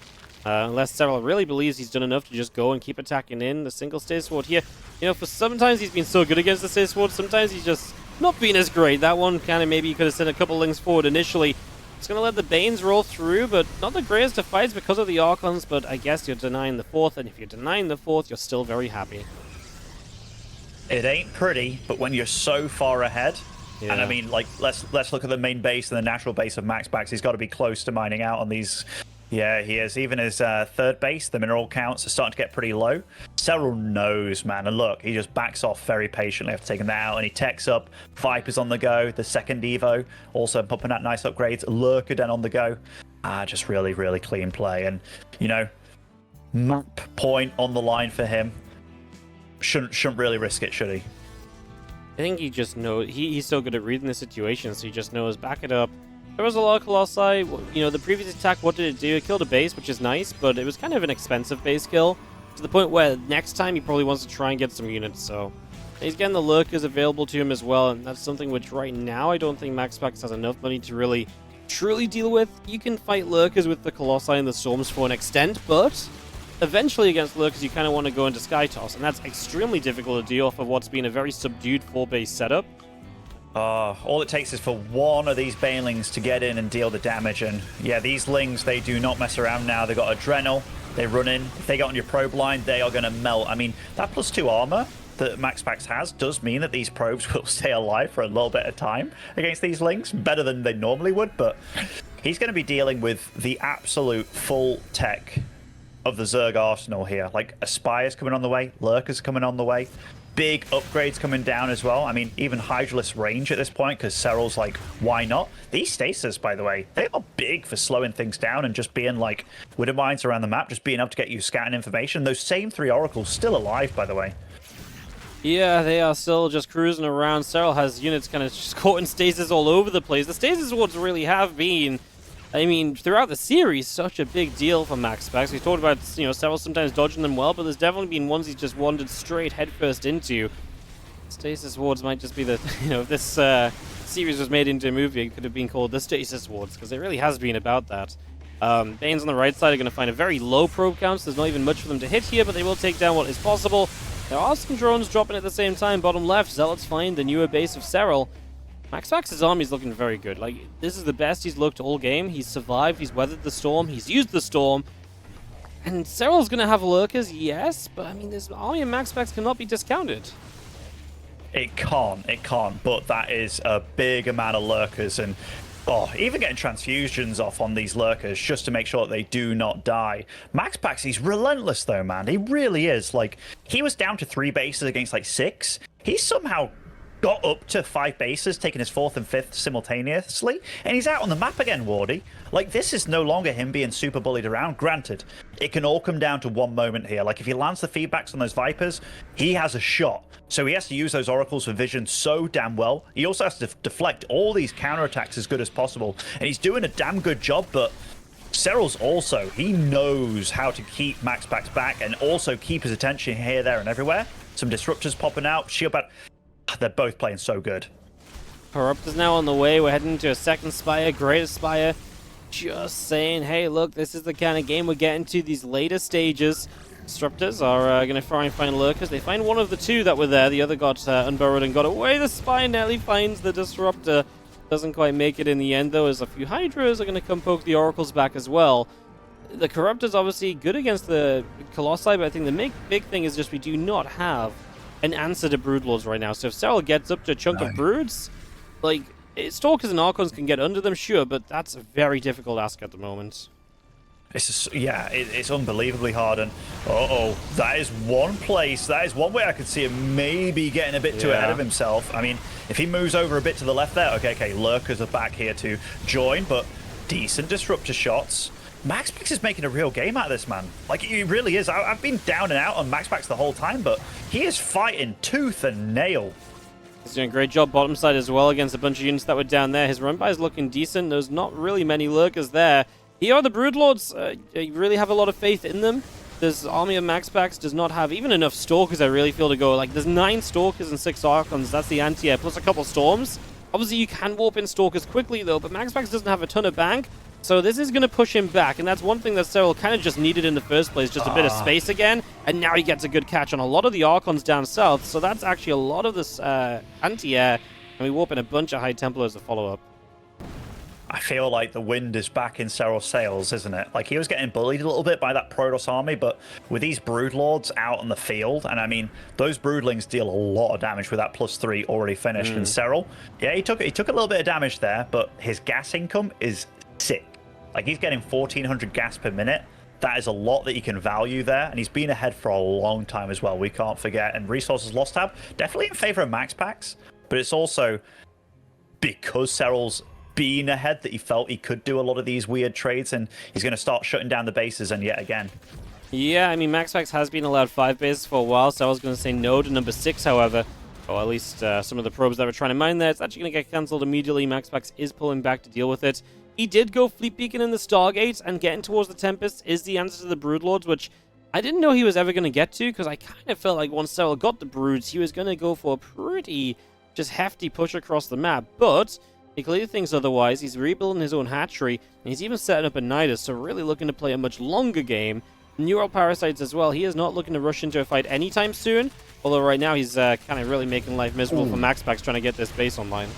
B: Unless Serral really believes he's done enough to just go and keep attacking in the single Stay Sword here. You know, for sometimes he's been so good against the Stay Sword, sometimes he's just not been as great. That one kind of maybe you could have sent a couple Lings forward initially. It's going to let the Banes roll through, but not the greatest of fights because of the Archons, but I guess you're denying the 4th, and if you're denying the 4th, you're still very happy.
A: It ain't pretty, but when you're so far ahead, and I mean, like, let's look at the main base and the natural base of Maxpax. He's got to be close to mining out on these. Yeah, he is. Even his 3rd base, the mineral counts are starting to get pretty low. Serral knows, man. And look, he just backs off very patiently after taking that out. And he techs up. Viper's on the go. The 2nd Evo also pumping out nice upgrades. Lurker then on the go. Just really, really clean play. And, you know, map point on the line for him. Shouldn't really risk it, should he?
B: I think he just knows. He's so good at reading the situation, so he just knows, back it up. There was a lot of Colossi. You know, the previous attack, what did it do? It killed a base, which is nice, but it was kind of an expensive base kill, to the point where next time he probably wants to try and get some units, so he's getting the Lurkers available to him as well, and that's something which right now I don't think Maxpax has enough money to really truly deal with. You can fight Lurkers with the Colossi and the Storms for an extent, but eventually against Lurkers you kind of want to go into Sky Toss, and that's extremely difficult to do off of what's been a very subdued 4-base setup.
A: All it takes is for one of these Banelings to get in and deal the damage. And yeah, these Lings, they do not mess around now. They've got Adrenal. They run in. If they get on your probe line, they are going to melt. I mean, that +2 armor that Maxpax has does mean that these probes will stay alive for a little bit of time against these Lings. Better than they normally would, but he's going to be dealing with the absolute full tech of the Zerg arsenal here. Like, Aspire's coming on the way. Lurker's coming on the way. Big upgrades coming down as well. I mean, even Hydralisk range at this point, because Serral's like, why not? These stasis, by the way, they are big for slowing things down and just being like Widow Mines around the map, just being able to get you scouting information. Those same 3 oracles still alive, by the way.
B: Yeah, they are still just cruising around. Serral has units kind of just caught in stasis all over the place. The stasis wards really have been, I mean, throughout the series, such a big deal for Maxpax. We talked about, you know, Serral sometimes dodging them well, but there's definitely been ones he's just wandered straight headfirst into. Stasis wards might just be the, you know, if this series was made into a movie, it could have been called the Stasis wards, because it really has been about that. Banes on the right side are going to find a very low probe count, so there's not even much for them to hit here, but they will take down what is possible. There are some drones dropping at the same time. Bottom left, Zealots find the newer base of Serral. Maxpax's army is looking very good. Like, this is the best he's looked all game. He's survived, he's weathered the storm, he's used the storm. And Serral's going to have lurkers, yes, but I mean, this army of Maxpax cannot be discounted.
A: It can't, but that is a big amount of lurkers, and even getting transfusions off on these lurkers just to make sure that they do not die. Maxpax, he's relentless though, man. He really is. Like, he was down to 3 bases against like 6. He somehow got up to 5 bases, taking his 4th and 5th simultaneously, and he's out on the map again, Wardy. Like, this is no longer him being super bullied around. Granted, it can all come down to one moment here. Like, if he lands the feedbacks on those Vipers, he has a shot. So he has to use those oracles for vision so damn well. He also has to deflect all these counterattacks as good as possible. And he's doing a damn good job, but Serral's also, he knows how to keep Maxpax back and also keep his attention here, there, and everywhere. Some disruptors popping out, shield back. They're both playing so good.
B: Corrupt is now on the way. We're heading to a second Spire, Greater Spire. Just saying, hey, look, this is the kind of game we're getting to, these later stages. Disruptors are going to try and find lurkers. They find one of the 2 that were there. The other got unburrowed and got away. The Spire nearly finds the Disruptor. Doesn't quite make it in the end, though, as a few Hydras are going to come poke the Oracles back as well. The Corruptor's obviously good against the Colossi, but I think the big thing is just we do not have an answer to Broodlords right now. So if Serral gets up to a chunk of Broods, like, Stalkers and Archons can get under them, sure, but that's a very difficult ask at the moment.
A: It's just, yeah, it's unbelievably hard, and that is one place, that is one way I could see him maybe getting a bit too ahead of himself. I mean, if he moves over a bit to the left there, okay, lurkers are back here to join, but decent disruptor shots. Maxpax is making a real game out of this, man. Like, he really is. I've been down and out on Maxpax the whole time, but he is fighting tooth and nail.
B: He's doing a great job bottom side as well against a bunch of units that were down there. His run by is looking decent. There's not really many lurkers there. Here are the Broodlords. You really have a lot of faith in them. This army of Maxpax does not have even enough Stalkers, I really feel, to go. Like, there's 9 Stalkers and 6 Archons. That's the anti-air, plus a couple Storms. Obviously, you can warp in Stalkers quickly, though, but Maxpax doesn't have a ton of bank. So this is going to push him back, and that's one thing that Serral kind of just needed in the first place, just a bit of space again, and now he gets a good catch on a lot of the Archons down south, so that's actually a lot of this anti-air, and we warp in a bunch of High Templars to follow up.
A: I feel like the wind is back in Serral's sails, isn't it? Like, he was getting bullied a little bit by that Protoss army, but with these Broodlords out on the field, and I mean, those Broodlings deal a lot of damage with that +3 already finished, and Serral, yeah, he took a little bit of damage there, but his gas income is sick. Like, he's getting 1,400 gas per minute. That is a lot that you can value there, and he's been ahead for a long time as well, we can't forget. And resources lost tab, definitely in favor of Maxpax, but it's also because Serral's been ahead that he felt he could do a lot of these weird trades, and he's going to start shutting down the bases, and yet again.
B: Yeah, I mean, Maxpax has been allowed 5 bases for a while, so I was going to say no to number 6, however. Or at least some of the probes that were trying to mine there. It's actually going to get cancelled immediately. Maxpax is pulling back to deal with it. He did go Fleet Beacon in the Stargate, and getting towards the Tempest is the answer to the Broodlords, which I didn't know he was ever going to get to, because I kind of felt like once Serral got the Broods, he was going to go for a pretty just hefty push across the map. But he clearly thinks otherwise. He's rebuilding his own hatchery, and he's even setting up a Nidus, so really looking to play a much longer game. Neural Parasites as well. He is not looking to rush into a fight anytime soon, although right now he's kind of really making life miserable for Maxpax trying to get this base online.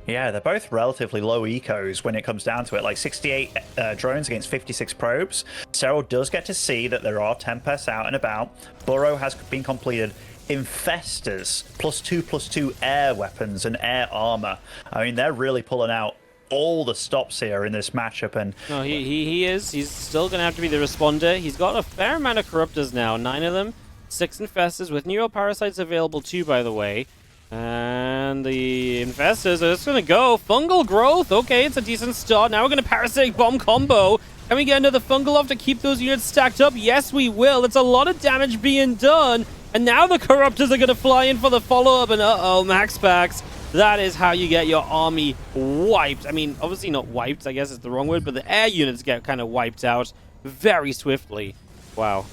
A: Yeah, they're both relatively low ecos when it comes down to it. Like 68 drones against 56 probes. Serral does get to see that there are Tempests out and about. Burrow has been completed. Infestors, +2/+2 air weapons and air armor. I mean, they're really pulling out all the stops here in this matchup. And
B: no, he is. He's still going to have to be the responder. He's got a fair amount of Corruptors now. 9 of them. 6 Infestors with Neural Parasites available too, by the way. And the Infestors are just going to go. Fungal Growth. Okay, it's a decent start. Now we're going to Parasitic Bomb combo. Can we get another Fungal off to keep those units stacked up? Yes, we will. It's a lot of damage being done. And now the Corruptors are going to fly in for the follow-up. And uh-oh, Maxpax. That is how you get your army wiped. I mean, obviously not wiped, I guess is the wrong word, but the air units get kind of wiped out very swiftly. Wow.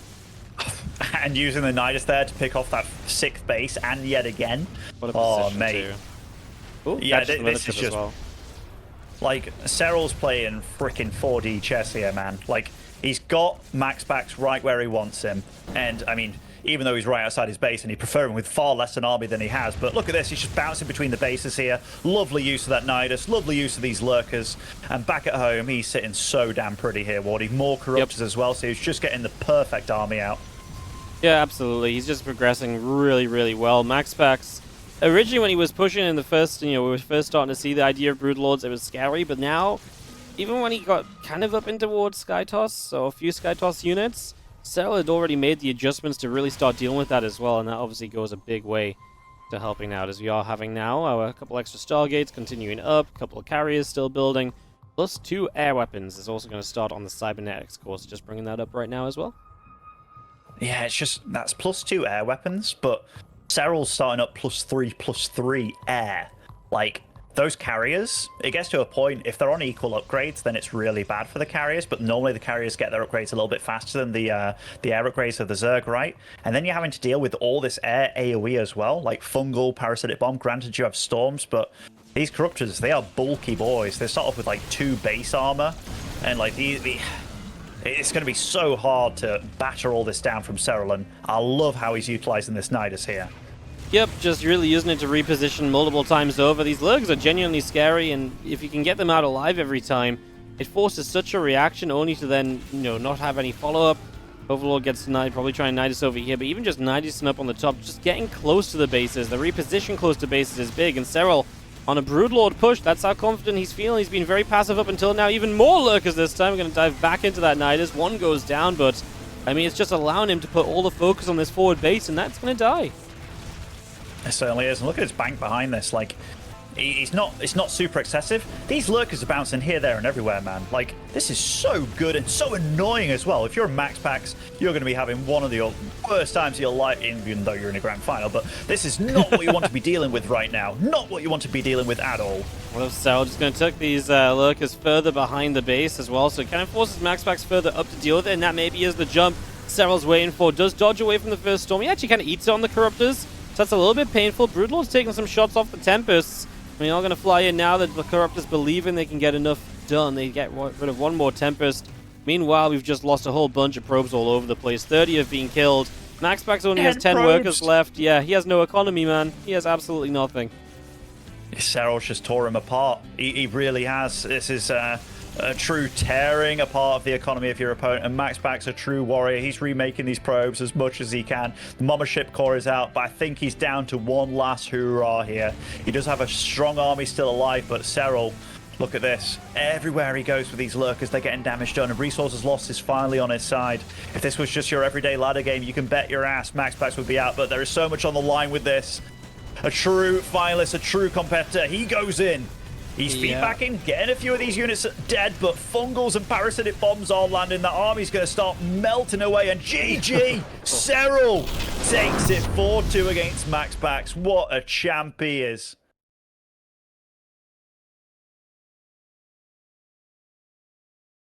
A: And using the Nidus there to pick off that 6th base, and yet again.
B: What a position,
A: mate.
B: Ooh,
A: yeah, this is just... Like, Serral's playing freaking 4D chess here, man. Like, he's got Maxpax right where he wants him. And, I mean, even though he's right outside his base, and he'd prefer him with far less an army than he has. But look at this, he's just bouncing between the bases here. Lovely use of that Nidus, lovely use of these lurkers. And back at home, he's sitting so damn pretty here, Wardy. More corruptors as well, so he's just getting the perfect army out.
B: Yeah, absolutely. He's just progressing really, really well. Maxpax, originally when he was pushing in the first, we were first starting to see the idea of Brood Lords, it was scary. But now, even when he got kind of up in towards Skytoss, so a few Skytoss units, Serral had already made the adjustments to really start dealing with that as well, and that obviously goes a big way to helping out, as we are having now a couple extra Stargates continuing up, a couple of carriers still building, plus 2 air weapons is also going to start on the Cybernetics course, just bringing that up right now as well.
A: Yeah, it's just, that's +2 air weapons, but Serral's starting up +3/+3 air. Like, those carriers, it gets to a point, if they're on equal upgrades, then it's really bad for the carriers, but normally the carriers get their upgrades a little bit faster than the air upgrades of the Zerg, right? And then you're having to deal with all this air AoE as well, like Fungal, Parasitic Bomb. Granted, you have Storms, but these Corruptors, they are bulky boys. They start off with, like, 2 base armor, and, like, it's going to be so hard to batter all this down from Serral, and I love how he's utilizing this Nidus here.
B: Yep, just really using it to reposition multiple times over. These lurks are genuinely scary, and if you can get them out alive every time, it forces such a reaction only to then, not have any follow-up. Overlord gets denied, probably trying Nidus over here, but even just Nidusing up on the top, just getting close to the bases. The reposition close to bases is big, and Serral on a Broodlord push, that's how confident he's feeling. He's been very passive up until now. Even more lurkers this time. We're going to dive back into that Nidus. One goes down, but, I mean, it's just allowing him to put all the focus on this forward base, and that's going to die.
A: It certainly is. And look at his bank behind this. Like, it's not super excessive. These lurkers are bouncing here, there, and everywhere, man. Like, this is so good and so annoying as well. If you're a Maxpax, you're going to be having one of your worst times of your life, even though you're in a grand final. But this is not what you want to be dealing with right now. Not what you want to be dealing with at all.
B: Well, Serral just going to tuck these lurkers further behind the base as well, so it kind of forces Maxpax further up to deal with it, and that maybe is the jump Serral's waiting for. Does dodge away from the first storm. He actually kind of eats it on the Corruptors. So that's a little bit painful. Broodlord's taking some shots off the Tempests. I mean, all going to fly in now that the Corruptors believing they can get enough done. They get rid of one more Tempest. Meanwhile, we've just lost a whole bunch of probes all over the place. 30 have been killed. Maxpax only has 10 workers left. Yeah, he has no economy, man. He has absolutely nothing.
A: Serral's just tore him apart. He really has. This is a true tearing apart of the economy of your opponent, and Maxpax a true warrior. He's remaking these probes as much as he can. The Mama Ship Core is out, but I think he's down to one last hoorah here. He does have a strong army still alive, but Serral, look at this. Everywhere he goes with these lurkers, they're getting damage done, and Resources Lost is finally on his side. If this was just your everyday ladder game, you can bet your ass Maxpax would be out, but there is so much on the line with this. A true finalist, a true competitor. He goes in. He's feedbacking, getting a few of these units dead, but Fungals and Parasitic Bombs are landing. That army's going to start melting away, and GG! Serral takes it 4-2 against Maxpax. What a champ he is.